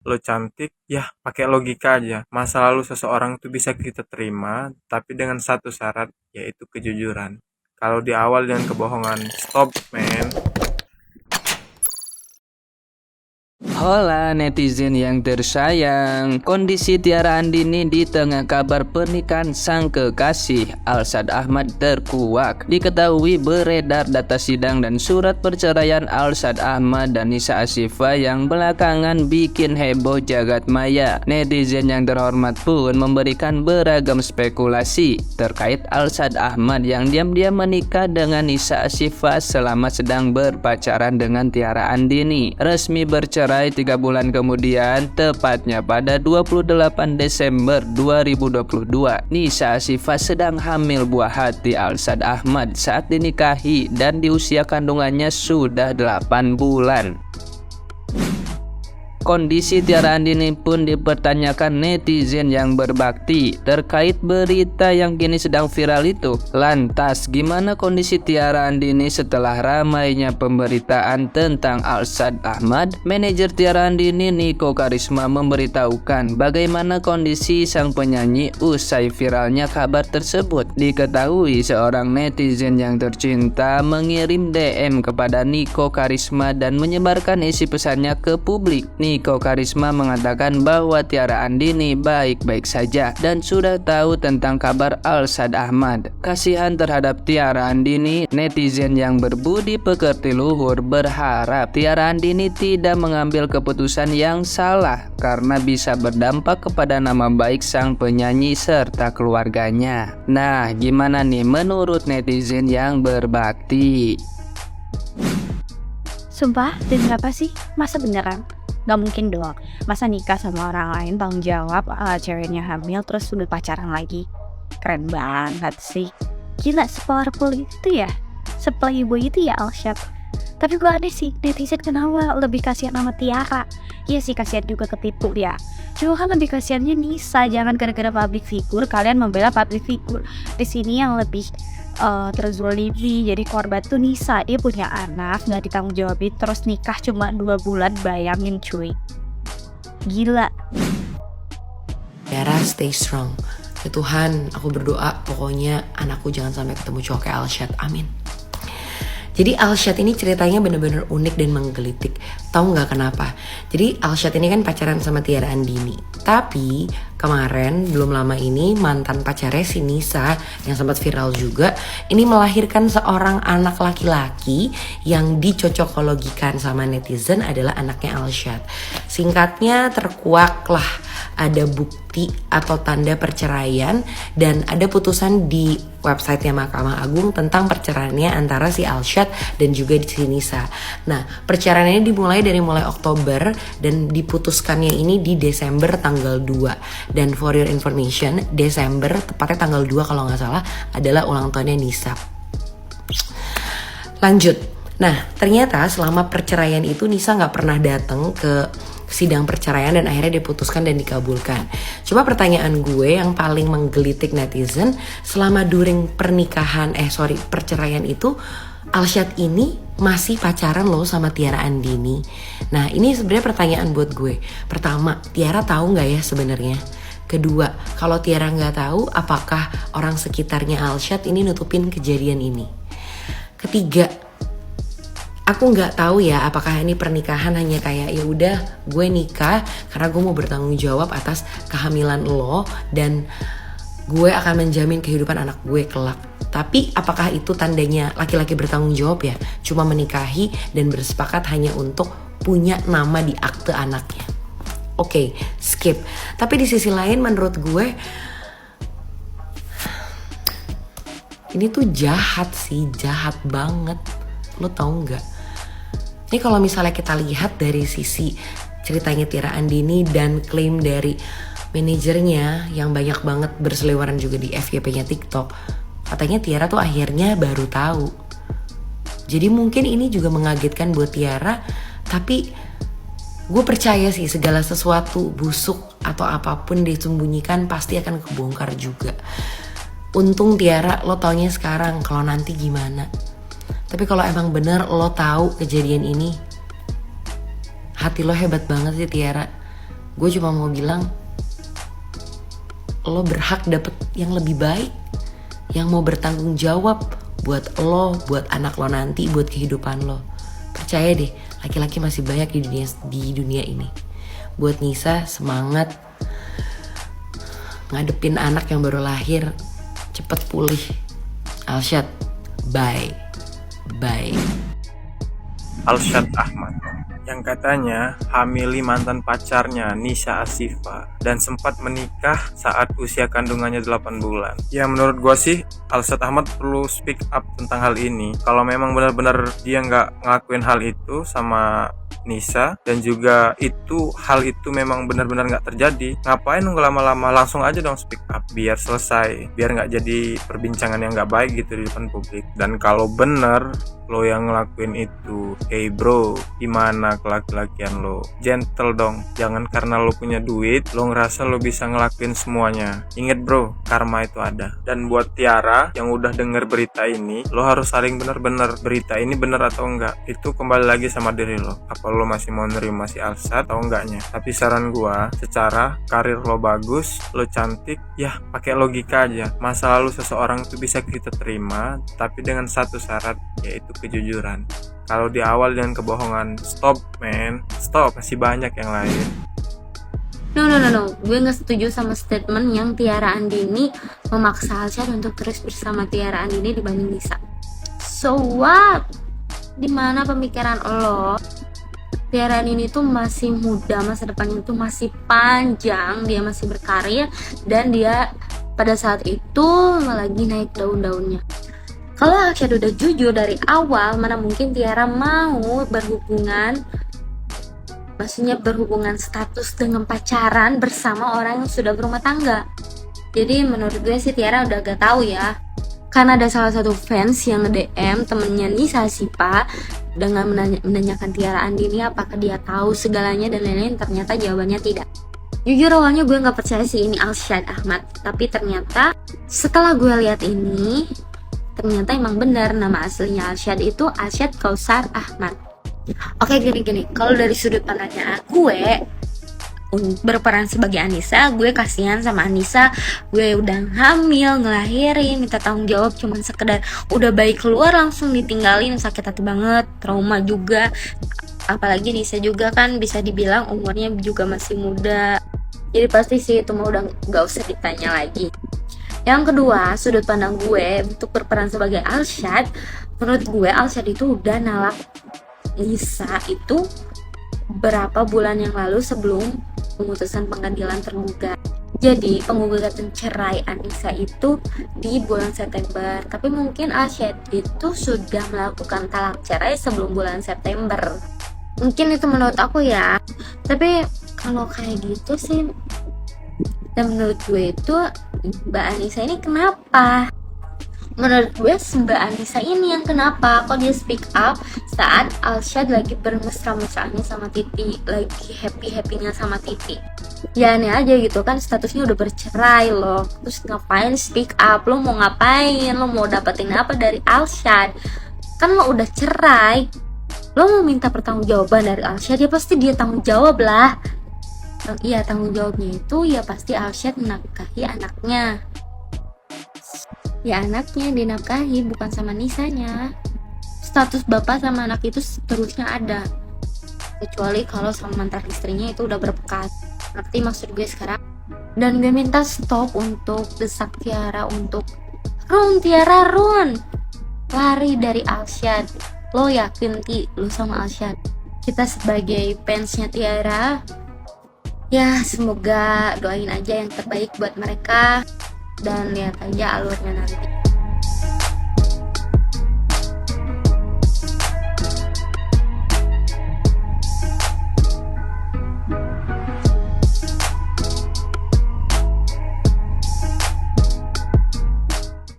lo cantik, ya pakai logika aja. Masa lalu seseorang itu bisa kita terima, tapi dengan satu syarat, yaitu kejujuran. Kalau di awal dengan kebohongan, stop man. Hola netizen yang tersayang, kondisi Tiara Andini di tengah kabar pernikahan sang kekasih Alshad Ahmad terkuak. Diketahui beredar data sidang dan surat perceraian Alshad Ahmad dan Nisa Ashifa yang belakangan bikin heboh jagat maya. Netizen yang terhormat pun memberikan beragam spekulasi terkait Alshad Ahmad yang diam-diam menikah dengan Nisa Ashifa selama sedang berpacaran dengan Tiara Andini. Resmi bercerai 3 bulan kemudian, tepatnya pada 28 Desember 2022. Nisa Ashifa sedang hamil buah hati Alshad Ahmad saat dinikahi dan di usia kandungannya sudah 8 bulan. Kondisi Tiara Andini pun dipertanyakan netizen yang berbakti terkait berita yang kini sedang viral itu. Lantas, gimana kondisi Tiara Andini setelah ramainya pemberitaan tentang Alshad Ahmad? Manajer Tiara Andini, Niko Karisma, memberitahukan bagaimana kondisi sang penyanyi usai viralnya kabar tersebut. Diketahui seorang netizen yang tercinta mengirim DM kepada Niko Karisma dan menyebarkan isi pesannya ke publik. Niko Karisma mengatakan bahwa Tiara Andini baik-baik saja dan sudah tahu tentang kabar Alshad Ahmad. Kasihan terhadap Tiara Andini, netizen yang berbudi pekerti luhur berharap Tiara Andini tidak mengambil keputusan yang salah karena bisa berdampak kepada nama baik sang penyanyi serta keluarganya. Nah, gimana nih menurut netizen yang berbakti? Sumpah, demi apa sih? Masa beneran? Gak mungkin dong. Masa nikah sama orang lain tanggung jawab ceweknya hamil terus udah pacaran lagi. Keren banget sih. Gila, sepowerful itu ya. Seplayboy itu ya Alshad. Tapi gue aneh sih, netizen kenapa lebih kasihan sama Tiara? Iya sih, kasihan juga ketipu ya. Cuma kan lebih kasihannya Nisa. Jangan gara-gara public figure kalian membela public figure. Di sini yang lebih terzolimi jadi korban tuh Nisa. Dia punya anak nggak ditanggung jawabin, terus nikah cuma 2 bulan, bayangin cuy, gila. Tiara stay strong. Ya Tuhan, aku berdoa pokoknya anakku jangan sampai ketemu cowok kayak Alshad, amin. Jadi Alshad ini ceritanya bener-bener unik dan menggelitik. Tahu nggak kenapa? Jadi Alshad ini kan pacaran sama Tiara Andini. Tapi kemarin belum lama ini mantan pacarnya si Nisa yang sempat viral juga, ini melahirkan seorang anak laki-laki yang dicocokologikan sama netizen adalah anaknya Alshad. Singkatnya terkuak lah, ada bukti atau tanda perceraian dan ada putusan di websitenya Mahkamah Agung tentang perceraiannya antara si Alshad dan juga si Nisa. Nah, perceraiannya dimulai dari mulai Oktober dan diputuskannya ini di Desember tanggal 2. Dan for your information, Desember tepatnya tanggal 2 kalau nggak salah adalah ulang tahunnya Nisa. Lanjut. Nah, ternyata selama perceraian itu Nisa nggak pernah datang ke sidang perceraian dan akhirnya diputuskan dan dikabulkan. Cuma pertanyaan gue yang paling menggelitik netizen, selama during perceraian itu Alshad ini masih pacaran loh sama Tiara Andini. Nah, ini sebenarnya pertanyaan buat gue. Pertama, Tiara tahu nggak ya sebenarnya? Kedua, kalau Tiara nggak tahu, apakah orang sekitarnya Alshad ini nutupin kejadian ini? Ketiga, aku nggak tahu ya apakah ini pernikahan hanya kayak ya udah gue nikah karena gue mau bertanggung jawab atas kehamilan lo dan gue akan menjamin kehidupan anak gue kelak. Tapi apakah itu tandanya laki-laki bertanggung jawab ya? Cuma menikahi dan bersepakat hanya untuk punya nama di akte anaknya. Oke, skip. Tapi di sisi lain menurut gue ini tuh jahat sih, jahat banget. Lo tau nggak? Ini kalau misalnya kita lihat dari sisi ceritanya Tiara Andini dan klaim dari manajernya yang banyak banget berseliweran juga di FYP-nya TikTok, katanya Tiara tuh akhirnya baru tahu. Jadi mungkin ini juga mengagetkan buat Tiara, tapi gue percaya sih segala sesuatu busuk atau apapun disembunyikan pasti akan kebongkar juga. Untung Tiara lo taunya sekarang, kalau nanti gimana. Tapi kalau emang bener lo tahu kejadian ini, hati lo hebat banget sih Tiara. Gue cuma mau bilang, lo berhak dapet yang lebih baik, yang mau bertanggung jawab buat lo, buat anak lo nanti, buat kehidupan lo. Percaya deh, laki-laki masih banyak di dunia ini. Buat Nisa, semangat ngadepin anak yang baru lahir, cepet pulih. Alshad, bye. Alshad Ahmad yang katanya hamili mantan pacarnya Nisa Asifa dan sempat menikah saat usia kandungannya 8 bulan. Ya menurut gua sih Alshad Ahmad perlu speak up tentang hal ini. Kalau memang benar-benar dia nggak ngelakuin hal itu sama Nisa, dan juga hal itu memang benar-benar nggak terjadi, ngapain nunggu lama-lama, langsung aja dong speak up biar selesai, biar nggak jadi perbincangan yang nggak baik gitu di depan publik. Dan kalau bener lo yang ngelakuin itu, hey bro, gimana kelaki-lakian lo? Gentle dong, jangan karena lo punya duit lo ngerasa lo bisa ngelakuin semuanya. Ingat bro, karma itu ada. Dan buat Tiara yang udah denger berita ini, lo harus saling bener-bener berita ini bener atau enggak, itu kembali lagi sama diri lo. Apa lo masih mau nerima si Alshad atau enggaknya? Tapi saran gua, secara karir lo bagus, lo cantik, ya pakai logika aja. Masa lalu seseorang itu bisa kita terima, tapi dengan satu syarat, yaitu kejujuran. Kalau di awal dengan kebohongan, stop man, stop, masih banyak yang lain. No, gue gak setuju sama statement yang Tiara Andini memaksa Alshad untuk terus bersama Tiara Andini dibanding Nisa. So what? Dimana pemikiran lo? Tiara Andini tuh masih muda, masa depannya tuh masih panjang, dia masih berkarir, dan dia pada saat itu lagi naik daun-daunnya. Kalau Alshad udah jujur dari awal, mana mungkin Tiara mau berhubungan, maksudnya berhubungan status dengan pacaran bersama orang yang sudah berumah tangga. Jadi menurut gue sih Tiara udah gak tahu ya. Karena ada salah satu fans yang nge-DM temennya Nisa Asifa dengan menanyakan Tiara Andini apakah dia tahu segalanya dan lain-lain, ternyata jawabannya tidak. Jujur awalnya gue gak percaya sih ini Alshad Ahmad, tapi ternyata setelah gue lihat ini, ternyata emang benar nama aslinya Alshad itu Alshad Kausar Ahmad. Oke, gini, kalau dari sudut pandangnya gue berperan sebagai Anissa, gue kasihan sama Anissa. Gue udah hamil, ngelahirin, minta tanggung jawab, cuman sekedar udah baik keluar langsung ditinggalin, sakit hati banget, trauma juga. Apalagi Nisa juga kan bisa dibilang umurnya juga masih muda, jadi pasti sih itu mah udah gak usah ditanya lagi. Yang kedua, sudut pandang gue untuk berperan sebagai Alshad, menurut gue Alshad itu udah nalak Nisa itu berapa bulan yang lalu sebelum pemutusan pengadilan tergugat. Jadi penggugatan cerai Anissa itu di bulan September, tapi mungkin Alshad itu sudah melakukan talak cerai sebelum bulan September. Mungkin itu menurut aku ya. Tapi kalau kayak gitu sih, dan menurut gue itu Mbak Anissa ini kenapa? Menurut gue Mbak Anissa ini yang kenapa kok dia speak up saat Alshad lagi bermesra-mesranya sama Titi, lagi happy-happynya sama Titi. Ya aneh aja gitu kan, statusnya udah bercerai loh, terus ngapain speak up? Lo mau ngapain? Lo mau dapetin apa dari Alshad? Kan lo udah cerai, lo mau minta pertanggungjawaban dari Alshad, ya pasti dia tanggung jawab lah. Iya, tanggung jawabnya itu ya pasti Alshad menafkahi anaknya. Ya anaknya dinafkahi, bukan sama Nisanya. Status bapak sama anak itu seterusnya ada, kecuali kalau sama mantan istrinya itu udah berpekat. Ngerti maksud gue sekarang? Dan gue minta stop untuk desak Tiara untuk Tiara lari dari Alshad. Lo yakin Ti, lo sama Alshad? Kita sebagai fansnya Tiara, ya semoga doain aja yang terbaik buat mereka, dan lihat aja alurnya nanti.